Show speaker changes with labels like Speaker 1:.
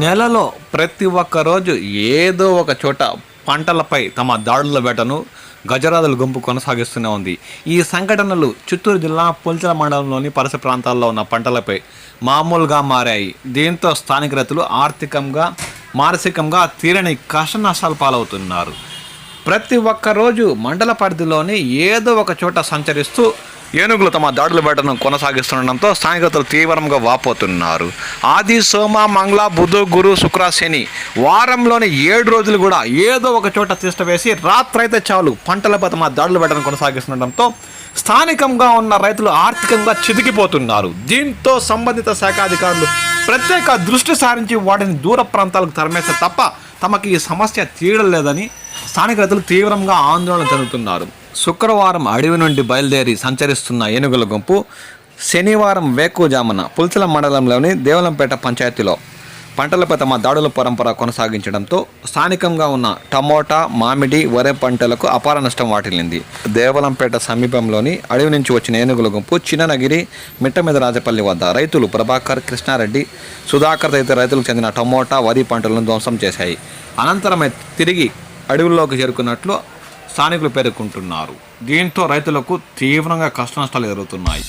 Speaker 1: నెలలో ప్రతి ఒక్క రోజు ఏదో ఒక చోట పంటలపై తమ దాడుల వేటను గజరాదుల గుంపు కొనసాగిస్తూనే ఉంది. ఈ సంఘటనలు చిత్తూరు జిల్లా పుల్చల మండలంలోని పరిసర ప్రాంతాల్లో ఉన్న పంటలపై మామూలుగా మారాయి. దీంతో స్థానిక రైతులు ఆర్థికంగా మానసికంగా తీరని కష్ట నష్టాలు పాలవుతున్నారు. ప్రతి ఒక్క రోజు మండల పరిధిలోని ఏదో ఒక చోట సంచరిస్తూ ఏనుగులు తమ దాడుల వేటను కొనసాగిస్తుండటంతో స్థానికులు తీవ్రంగా వాపోతున్నారు. ఆది, సోమ, మంగళ, బుధ, గురు, శుక్ర, శని వారంలోని 7 రోజులు కూడా ఏదో ఒక చోట తిష్ట వేసి రాత్రైతే చాలు పంటలపై తమ దాడుల వేటను కొనసాగిస్తుండటంతో స్థానికంగా ఉన్న రైతులు ఆర్థికంగా చితికిపోతున్నారు. దీంతో సంబంధిత శాఖ అధికారులు ప్రత్యేక దృష్టి సారించి వాటిని దూర ప్రాంతాలకు తరిమేస్తే తప్ప తమకి ఈ సమస్య తీరలేదని స్థానిక రైతులు తీవ్రంగా ఆందోళన చెందుతున్నారు. శుక్రవారం అడవి నుండి బయలుదేరి సంచరిస్తున్న ఏనుగుల గుంపు శనివారం వేకువజామున పుల్చల మండలంలోని దేవలంపేట పంచాయతీలో పంటలపై తమ దాడుల పరంపర కొనసాగించడంతో స్థానికంగా ఉన్న టమోటా, మామిడి, వరి పంటలకు అపార నష్టం వాటిల్లింది. దేవలంపేట సమీపంలోని అడవి నుంచి వచ్చిన ఏనుగుల గుంపు చిన్ననగిరి, మిట్టమీద రాజపల్లి వద్ద రైతులు ప్రభాకర్, కృష్ణారెడ్డి, సుధాకర్ తదితర రైతులకు చెందిన టమోటా, వరి పంటలను ధ్వంసం చేశాయి. అనంతరమే తిరిగి అడవుల్లోకి చేరుకున్నట్లు స్థానికులు పేర్కొంటున్నారు. దీంతో రైతులకు తీవ్రంగా కష్ట నష్టాలు ఎదురవుతున్నాయి.